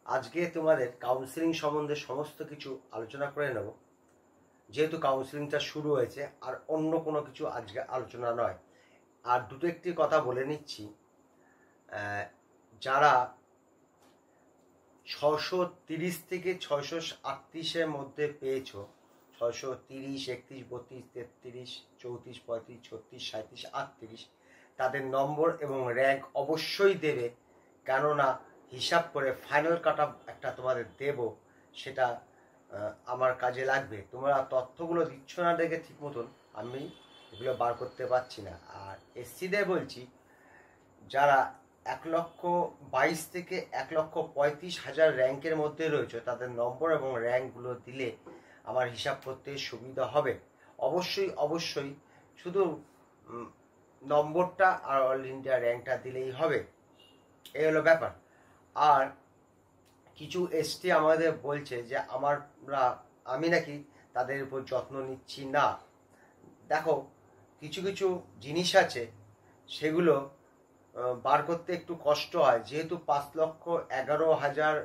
আজকে তোমাদের কাউন্সিলিং সম্বন্ধে সমস্ত কিছু আলোচনা করে নেব। যেহেতু কাউন্সিলিংটা শুরু হয়েছে, আর অন্য কোনো কিছু আজকে আলোচনা নয়। আর দুটো একটি কথা বলে নিচ্ছি, যারা 630 থেকে 638-এর মধ্যে পেয়েছো, 630, 31, 32, 33, 34, 35, 36, 37, 38, তাদের নম্বর এবং র্যাঙ্ক অবশ্যই দেবে। কেননা হিসাব করে ফাইনাল কাট অফ একটা তোমাদের দেব, সেটা আমার কাজে লাগবে। তোমরা তথ্যগুলো দিচ্ছ না দেখে ঠিক মতন আমি এগুলো বার করতে পারছি না। আর এসসিদের বলছি, যারা 1,22,000 থেকে 1,35,000 র্যাঙ্কের মধ্যে রয়েছে, তাদের নম্বর এবং র্যাঙ্কগুলো দিলে আমার হিসাব করতে সুবিধা হবে। অবশ্যই অবশ্যই শুধু নম্বরটা আর অল ইন্ডিয়া র্যাঙ্কটা দিলেই হবে, এই হলো ব্যাপার। আর কিছু এসটি আমাদের বলছে যে আমি নাকি তাদের উপর যত্ন নিচ্ছি না। দেখো, কিছু কিছু জিনিস আছে সেগুলো বার করতে একটু কষ্ট হয়। যেহেতু 5,11,000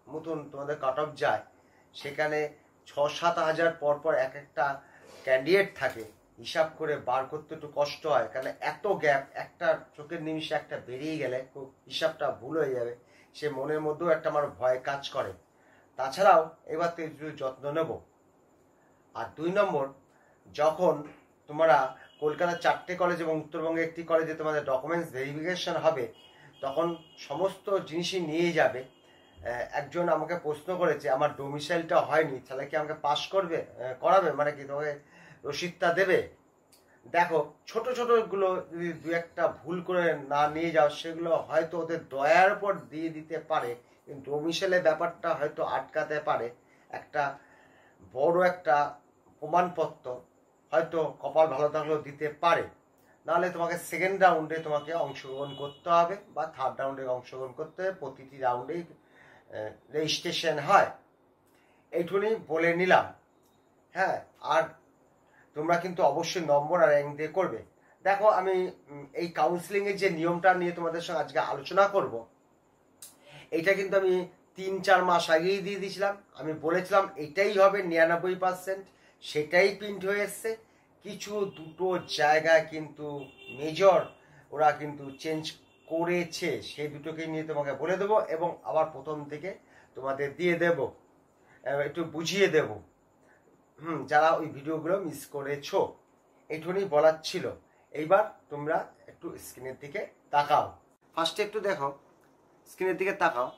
মতন তোমাদের কাট অফ যায়, সেখানে 6-7 হাজার পরপর এক একটা ক্যান্ডিডেট থাকে, হিসাব করে বার করতে একটু কষ্ট হয়। কারণ এত গ্যাপ, একটা চোখের নিমিষে একটা বেরিয়ে গেলে হিসাবটা ভুল হয়ে যাবে, সে মনের মধ্যেও একটা আমার ভয় কাজ করে। তাছাড়াও এবার তো একটু যত্ন নেব। আর 2 নম্বর, যখন তোমরা কলকাতার 4টে কলেজ এবং উত্তরবঙ্গে একটি কলেজে তোমাদের ডকুমেন্টস ভেরিফিকেশন হবে, তখন সমস্ত জিনিসই নিয়ে যাবে। একজন আমাকে প্রশ্ন করেছে, আমার ডোমিসাইলটা হয়নি, তাহলে কি আমাকে পাস করাবে, মানে কি তোমাকে রসিদটা দেবে? দেখো, ছোট ছোটগুলো যদি 2-1টা ভুল করে না নিয়ে যাও, সেগুলো হয়তো ওদের দয়ার উপর দিয়ে দিতে পারে, কিন্তু ডোমিসাইলের ব্যাপারটা হয়তো আটকাতে পারে। একটা বড় একটা প্রমাণপত্র হয়তো কপাল ভালো থাকলেও দিতে পারে। নাহলে তোমাকে সেকেন্ড রাউন্ডে তোমাকে অংশগ্রহণ করতে হবে, বা থার্ড রাউন্ডে অংশগ্রহণ করতে হবে। প্রতিটি রাউন্ডেই রেজিস্ট্রেশন হয়। এইটুকুনি বলে নিলাম। হ্যাঁ, আর তোমরা কিন্তু অবশ্যই নম্বর আর র্যাঙ্ক দিয়ে করবে। দেখো, আমি এই কাউন্সিলিংয়ের যে নিয়মটা নিয়ে তোমাদের সঙ্গে আজকে আলোচনা করব, এইটা কিন্তু আমি 3-4 মাস আগেই দিয়ে দিয়েছিলাম। আমি বলেছিলাম এটাই হবে 99%, সেটাই প্রিন্ট হয়ে এসছে। কিছু দুটো জায়গায় কিন্তু মেজর ওরা কিন্তু চেঞ্জ করেছে, সেই দুটোকে নিয়ে তোমাকে বলে দেবো, এবং আবার প্রথম থেকে তোমাদের দিয়ে দেব, একটু বুঝিয়ে দেব। যারা ওই ভিডিওগুলো মিস করেছো, এইটুকুনি বলার ছিল। এইবার তোমরা একটু স্ক্রিনের দিকে তাকাও। ফার্স্টে একটু দেখো, স্ক্রিনের দিকে তাকাও।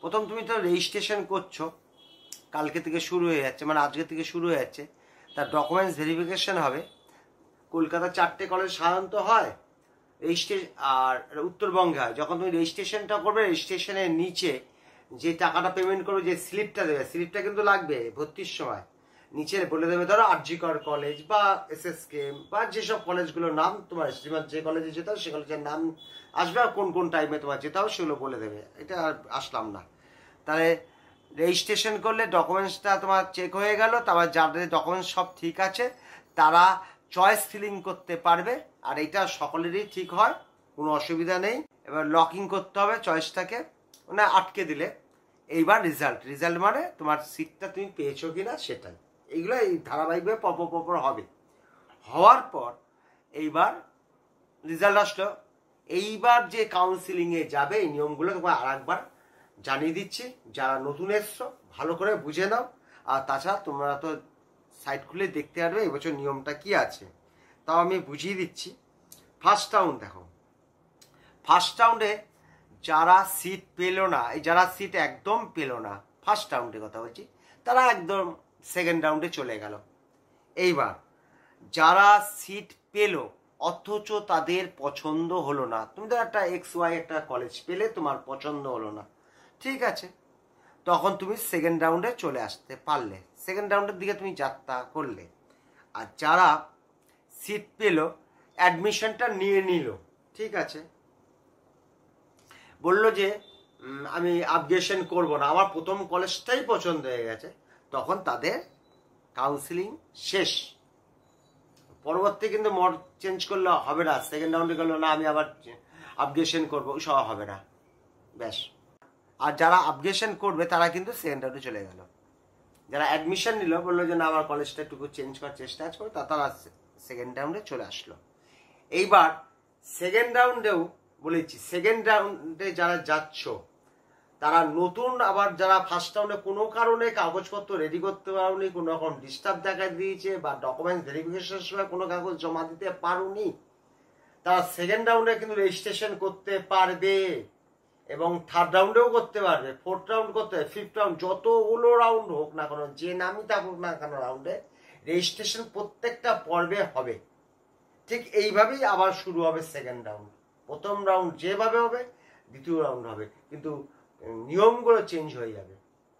প্রথম তুমি তো রেজিস্ট্রেশন করছো, কালকে থেকে শুরু হয়ে যাচ্ছে, মানে আজকে থেকে শুরু হয়ে যাচ্ছে। তার ডকুমেন্টস ভেরিফিকেশন হবে। কলকাতা 4টে কলেজ সাধারণত হয় রেজিস্ট্রেশন, আর উত্তরবঙ্গে হয়। যখন তুমি রেজিস্ট্রেশনটা করবে, রেজিস্ট্রেশনের নিচে যে টাকাটা পেমেন্ট করবে, যে স্লিপটা দেবে, স্লিপটা কিন্তু লাগবে ভর্তির সময়। নিচে বলে দেবে, ধরো আরজিকর কলেজ বা এসএসকে বা যেসব কলেজগুলোর নাম তোমার যে কলেজে যেতে হবে, সে কলেজের নাম আসবে, আর কোন কোন টাইমে তোমার যেতে হবে সেগুলো বলে দেবে। এটা আর আসলাম না। তাহলে রেজিস্ট্রেশন করলে ডকুমেন্টসটা তোমার চেক হয়ে গেল। তারপর যাদের ডকুমেন্টস সব ঠিক আছে, তারা চয়েস ফিলিং করতে পারবে। আর এটা সকলেরই ঠিক হয়, কোনো অসুবিধা নেই। এবার লকিং করতে হবে চয়েসটাকে, মানে আটকে দিলে। এইবার রেজাল্ট মানে তোমার সিটটা তুমি পেয়েছো কিনা সেটাই। এইগুলো এই ধারাবাহিকভাবে পরপর হবে। হওয়ার পর এইবার রেজাল্ট আসলো। এইবার যে কাউন্সিলিংয়ে যাবে, এই নিয়মগুলো তোমার আর একবার জানিয়ে দিচ্ছি। যারা নতুন এসছো, ভালো করে বুঝে নাও। আর তাছাড়া তোমরা তো সাইট খুলে দেখতে পারবে এবছর নিয়মটা কি আছে, তাও আমি বুঝিয়ে দিচ্ছি। ফার্স্ট রাউন্ড দেখো, ফার্স্ট রাউন্ডে যারা সিট পেল না, এই যারা সিট একদম পেল না, ফার্স্ট রাউন্ডে কথা বলছি, তারা একদম সেকেন্ড রাউন্ডে চলে গেল। এইবার যারা সিট পেল অথচ তাদের পছন্দ হলো না, তুমি তো একটা XY একটা কলেজ পেলে, তোমার পছন্দ হলো না, ঠিক আছে, তখন তুমি সেকেন্ড রাউন্ডে চলে আসতে পারলে, সেকেন্ড রাউন্ডের দিকে তুমি যাত্রা করলে। আর যারা সিট পেল, অ্যাডমিশনটা নিয়ে নিল, ঠিক আছে, বললো যে আমি আপগ্রেডেশন করব না, আমার প্রথম কলেজটাই পছন্দ হয়ে গেছে, তখন তাদের কাউন্সিলিং শেষ। পরবর্তী কিন্তু মোড চেঞ্জ করলে হবে না। সেকেন্ড রাউন্ডে গেল না, আমি আবার আপগ্রেডেশন করবো, সব হবে না। ব্যাস, আর যারা আপগ্রেশন করবে তারা কিন্তু সেকেন্ড রাউন্ডে চলে গেল। যারা অ্যাডমিশন নিল, বললো যে না আমার কলেজটা একটু চেঞ্জ করার চেষ্টা করো, তারা সেকেন্ড রাউন্ডে চলে আসলো। এইবার সেকেন্ড রাউন্ডেও বলেছি, সেকেন্ড রাউন্ডে যারা যাচ্ছ তারা নতুন, আবার যারা ফার্স্ট রাউন্ডে কোনো কারণে কাগজপত্র রেডি করতে পারোনি, কোনো রকম ডিস্টার্ব দেখা দিয়েছে বা ডকুমেন্টস ভেরিফিকেশনের সময় কোনো কাগজ জমা দিতে পারোনি, তারা সেকেন্ড রাউন্ডে কিন্তু রেজিস্ট্রেশন করতে পারবে এবং থার্ড রাউন্ডেও করতে পারবে, ফোর্থ রাউন্ড করতে পারবে, ফিফথ রাউন্ড, যতগুলো রাউন্ড হোক না কেন, যে নামই থাকুক না কেন রাউন্ডে, রেজিস্ট্রেশন প্রত্যেকটা পর্বে হবে। ঠিক এইভাবেই আবার শুরু হবে সেকেন্ড রাউন্ড। প্রথম রাউন্ড যেভাবে হবে দ্বিতীয় রাউন্ড হবে, কিন্তু নিয়মগুলো চেঞ্জ হয়ে যাবে।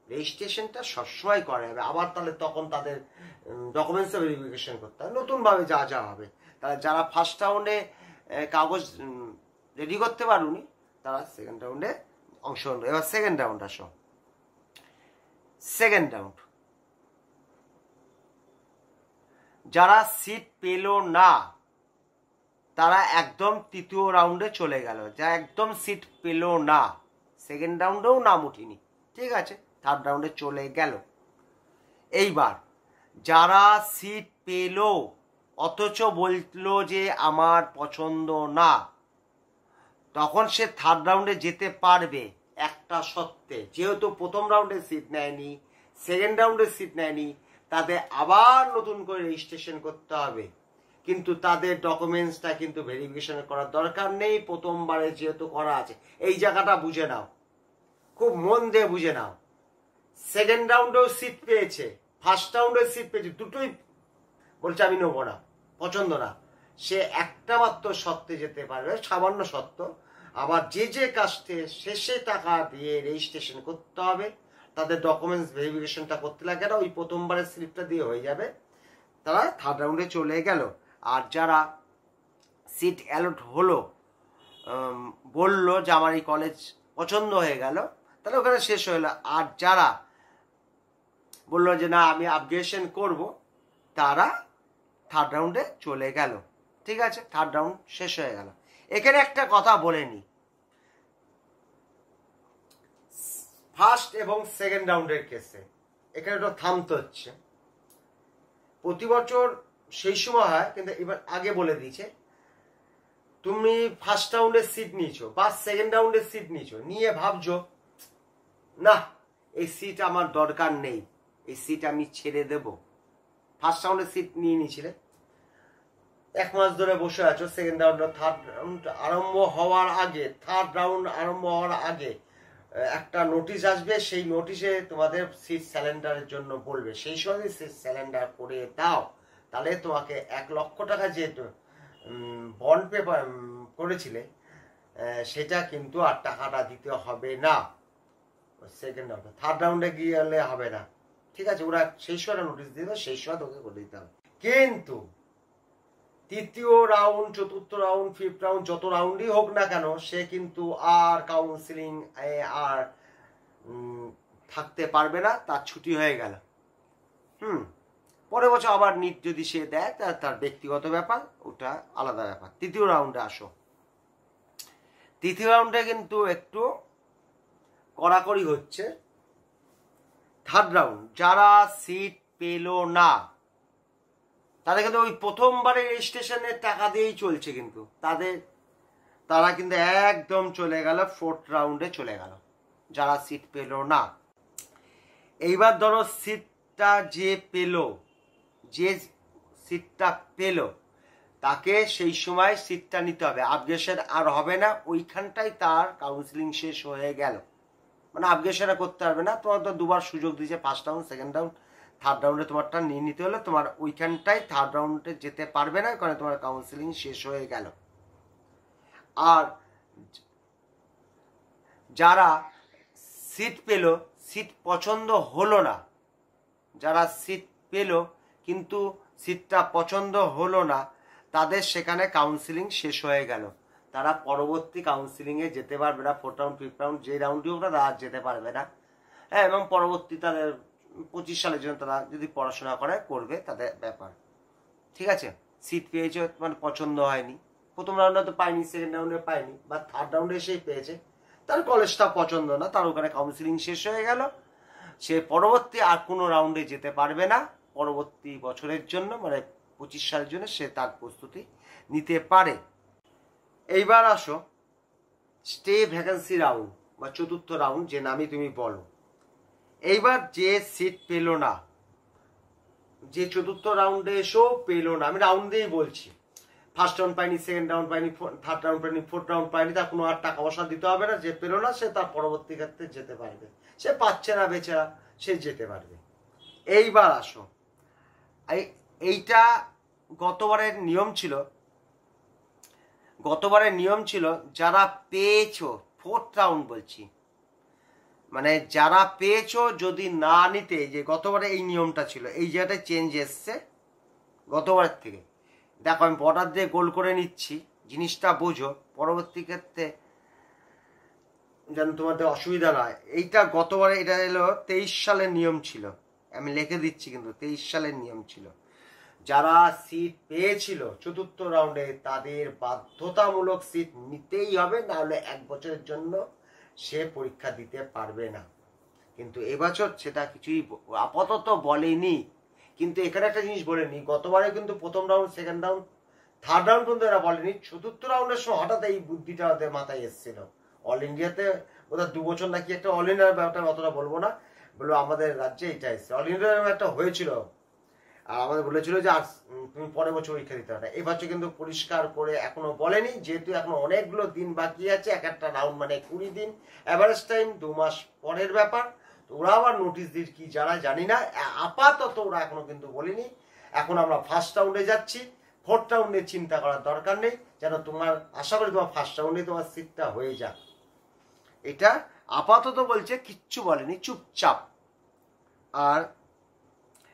রেজিস্ট্রেশনটা সবসময় করা যাবে, আবার তাহলে তখন তাদের ডকুমেন্টস ভেরিফিকেশন করতে হবে নতুনভাবে যা যা হবে। তাহলে যারা ফার্স্ট রাউন্ডে কাগজ রেডি করতে পারুনি তারা সেকেন্ড রাউন্ডে অংশগ্রহণ। এবার সেকেন্ড রাউন্ড আসো। সেকেন্ড রাউন্ড যারা সিট পেল না তারা একদম তৃতীয় রাউন্ডে চলে গেল। যা একদম সিট পেল না, সেকেন্ড রাউন্ডেও নাম উঠিনি, ঠিক আছে, থার্ড রাউন্ডে চলে গেল। এইবার যারা সিট পেল অথচ বললো যে আমার পছন্দ না, তখন সে থার্ড রাউন্ডে যেতে পারবে একটা শর্তে। যেহেতু প্রথম রাউন্ডে সিট নেয়নি, সেকেন্ড রাউন্ডে সিট নেয়নি, তাদের আবার নতুন করে রেজিস্ট্রেশন করতে হবে, কিন্তু তাদের ডকুমেন্টসটা কিন্তু ভেরিফিকেশন করার দরকার নেই, প্রথমবারে যেহেতু করা আছে। এই জায়গাটা বুঝে নাও, খুব মন দিয়ে বুঝে নাও। সেকেন্ড রাউন্ডেও সিট পেয়েছে, ফার্স্ট রাউন্ডেও সিট পেয়েছে, দুটোই বলছে আমি নেবো না, পছন্দ না, সে একটা মাত্র শর্তে যেতে পারবে, সামান্য শর্ত। আবার যে যে কাস্টে শেষে টাকা দিয়ে রেজিস্ট্রেশন করতে হবে, তাদের ডকুমেন্টস ভেরিফিকেশনটা করতে লাগে না, ওই প্রথমবারের স্লিপটা দিয়ে হয়ে যাবে, তারা থার্ড রাউন্ডে চলে গেল। আর যারা সিট অ্যালট হলো, বলল যে আমার এই কলেজ পছন্দ হয়ে গেল, তাহলে ওখানে শেষ হয়ে গেল। আর যারা বললো যে না আমি আপগ্রেশন করব, তারা থার্ড রাউন্ডে চলে গেল, ঠিক আছে, থার্ড রাউন্ড শেষ হয়ে গেল। এখানে একটা কথা বলে নি, ফার্স্ট এবং সেকেন্ড রাউন্ডের কেসে এখানে একটু থামতে হচ্ছে। প্রতি বছর সেই সময় হয়, কিন্তু এবার আগে বলে দিয়েছে, তুমি ফার্স্ট রাউন্ডের সিট নিয়েছো বা সেকেন্ড রাউন্ডের সিট নিয়েছো, নিয়ে ভাবছো না এই সিট আমার দরকার নেই, এই সিট আমি ছেড়ে দেব। ফার্স্ট রাউন্ডের সিট নিয়ে নিয়েছিলে, এক মাস ধরে বসে আছো, সেকেন্ড রাউন্ড, থার্ড রাউন্ড আরম্ভ হওয়ার আগে, থার্ড রাউন্ড আরম্ভ হওয়ার আগে একটা নোটিশ আসবে, সেই নোটিশে তোমাদের সিট স্যালেন্ডারের জন্য বলবে, সেই সময় সিট স্যালেন্ডার করে দাও, তাহলে তোমাকে 1 লক্ষ টাকা যে বন্ড পেপার করেছিলে সেটা কিন্তু আর টাকাটা দিতে হবে না সেকেন্ড রাউন্ডে। থার্ড রাউন্ডে গিয়ে হবে না, ঠিক আছে, ওরা সেই সময় নোটিশ দিবে, সেই সময় তোকে করে দিতে হবে। কিন্তু তৃতীয় রাউন্ড, চতুর্থ রাউন্ড, ফিফথ রাউন্ড, যত রাউন্ডই হোক না কেন, সে কিন্তু আর কাউন্সিলিং আর থাকতে পারবে না, তার ছুটি হয়ে গেল। পরের বছর আবার নিট যদি সে দেয় তার ব্যক্তিগত ব্যাপার, ওটা আলাদা ব্যাপার। তৃতীয় রাউন্ডে আসো। তৃতীয় রাউন্ডে কিন্তু একটু কড়াকড়ি হচ্ছে। থার্ড রাউন্ড যারা সিট পেল না তাদের কিন্তু ওই প্রথমবারে রেজিস্ট্রেশনের টাকা দিয়েই চলছে, কিন্তু তারা কিন্তু একদম চলে গেল, ফোর্থ রাউন্ডে চলে গেল যারা সিট পেল না। এইবার ধরো সিটটা যে পেল, যে সিটটা পেল তাকে সেই সময় সিটটা নিতে হবে, আপগ্রেশন আর হবে না, ওইখানটাই তার কাউন্সিলিং শেষ হয়ে গেল, মানে আপগ্রেশন করতে পারবে না। তোমার তো দুবার সুযোগ দিয়েছে, first round, second round, third রাউন্ডে তোমারটা নিয়ে নিতে হলে তোমার ওইখানটাই থার্ড রাউন্ডে যেতে পারবে না, কারণ তোমার কাউন্সিলিং শেষ হয়ে গেল। আর যারা সিট পেল, সিট পছন্দ হলো না, যারা সিট পেল কিন্তু সিটটা পছন্দ হলো না, তাদের সেখানে কাউন্সিলিং শেষ হয়ে গেল, তারা পরবর্তী কাউন্সিলিংয়ে যেতে পারবে না। ফোর্থ রাউন্ড, ফিফথ রাউন্ড, যে রাউন্ডই হোক না, তারা যেতে পারবে না। হ্যাঁ, এবং পরবর্তী তাদের 25 সালের জন্য তারা যদি পড়াশোনা করে করবে, তাদের ব্যাপার, ঠিক আছে। সিট পেয়েছে মানে পছন্দ হয়নি, প্রথম রাউন্ডে তো পায়নি, সেকেন্ড রাউন্ডে পায়নি, বা থার্ড রাউন্ডে এসেই পেয়েছে, তার কলেজটা পছন্দ না, তার ওখানে কাউন্সিলিং শেষ হয়ে গেল, সে পরবর্তী আর কোনো রাউন্ডে যেতে পারবে না, পরবর্তী বছরের জন্য মানে 25 সালের জন্য সে তার প্রস্তুতি নিতে পারে। এইবার আসো স্টে ভ্যাকেন্সি রাউন্ড বা চতুর্থ রাউন্ড, যে নামই তুমি বলো। এইবার যে সিট পেল না, যে চতুর্থ রাউন্ডে এসেও পেল না, আমি রাউন্ডেই বলছি, ফার্স্ট রাউন্ড পাইনি, সেকেন্ড রাউন্ড পাইনি, থার্ড রাউন্ড পাইনি, ফোর্থ রাউন্ড পাইনি, তার কোনো আর টাকা পয়সা দিতে হবে না, যে পেল না সে তার পরবর্তী ক্ষেত্রে যেতে পারবে, সে পাচ্ছে না বেচারা, সে যেতে পারবে। এইবার আসো, এইটা গতবারের নিয়ম ছিল, যারা পেয়েছো ফোর্থ রাউন্ড বলছি, মানে যারা পেয়েছো যদি না নিতে, যে গতবারে এই নিয়মটা ছিল, এই জায়গাটায় চেঞ্জ এসছে গতবারের থেকে। দেখো আমি বর্ডার দিয়ে গোল করে নিচ্ছি, জিনিসটা বোঝো, পরবর্তী ক্ষেত্রে যেন তোমাদের অসুবিধা নয়। এইটা গতবারে এটা এলো 23 সালের নিয়ম ছিল, আমি লিখে দিচ্ছি, কিন্তু 23 সালের নিয়ম ছিল। যারা সিট পেয়েছিল চতুর্থ রাউন্ডে তাদের বাধ্যতামূলক সিট নিতেই হবে, নাহলে 1 বছরের জন্য সে পরীক্ষা দিতে পারবে না। কিন্তু এবছর সেটা কিছুই আপাতত বলেনি। কিন্তু এখানে একটা জিনিস বলেনি, গতবারে কিন্তু প্রথম round, second round, third round পর্যন্ত এরা বলেনি, চতুর্থ রাউন্ডের সময় হঠাৎ এই বুদ্ধিটা ওদের মাথায় এসেছিল। অল ইন্ডিয়াতে ওদের 2 বছর নাকি একটা, অল ইন্ডিয়ার ব্যাপারটা অতটা বলবো না, বলবো আমাদের রাজ্যে এটা এসছে, অল ইন্ডিয়ার একটা হয়েছিল, আর আমাদের বলেছিল যে আর তুমি পরের বছর পরীক্ষা দিতে হবে। এবছর কিন্তু পরিষ্কার করে এখনো বলেনি, যেহেতু এখনো অনেকগুলো দিন বাকি আছে, এক একটা রাউন্ড মানে 20 দিন, অ্যাভারেজ টাইম 2 মাস পরের ব্যাপার। তো ওরা আবার নোটিশ দিন কি যারা জানি না, আপাতত ওরা এখনো কিন্তু বলেনি। এখন আমরা ফার্স্ট রাউন্ডে যাচ্ছি, ফোর্থ রাউন্ডে চিন্তা করার দরকার নেই, যেন তোমার আশা করি তোমার ফার্স্ট রাউন্ডে তোমার সিটটা হয়ে যাক। এটা আপাতত বলছে, কিচ্ছু বলেনি, চুপচাপ। আর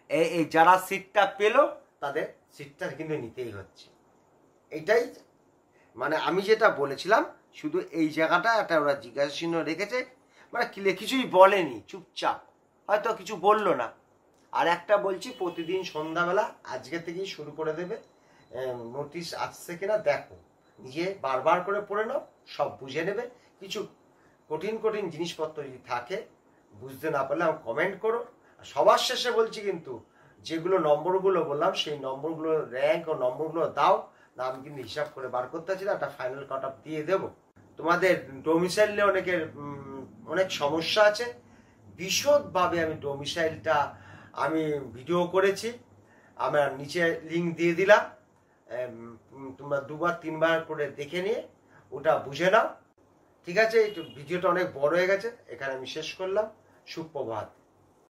এই যারা সিটটা পেল তাদের সিটটা কিন্তু নিতেই হচ্ছে, এটাই মানে আমি যেটা বলেছিলাম। শুধু এই জায়গাটা একটা ওরা জিজ্ঞাসা চিহ্ন রেখেছে, মানে কিছুই বলেনি, চুপচাপ, হয়তো কিছু বললো না। আর একটা বলছি, প্রতিদিন সন্ধ্যাবেলা আজকে থেকেই শুরু করে দেবে, নোটিশ আসছে কিনা দেখো, নিজে বারবার করে পড়ে নাও, সব বুঝে নেবে। কিছু কঠিন কঠিন জিনিসপত্র যদি থাকে, বুঝতে না পারলে আমাকে কমেন্ট করো। সবার শেষে বলছি কিন্তু, যেগুলো নম্বরগুলো বললাম সেই নম্বরগুলো র্যাঙ্ক ও নম্বরগুলো দাও না, আমি কিন্তু হিসাব করে বার করতে পারছি না, একটা ফাইনাল কাট অফ দিয়ে দেবো। তোমাদের ডোমিসাইলে অনেক সমস্যা আছে, বিশদভাবে আমি ডোমিসাইলটা আমি ভিডিও করেছি, আমার নিচে লিঙ্ক দিয়ে দিলাম, তোমরা 2-3 বার করে দেখে নিয়ে ওটা বুঝে নাও। ঠিক আছে, ভিডিওটা অনেক বড় হয়ে গেছে, এখানে আমি শেষ করলাম। সুপ্রভাত।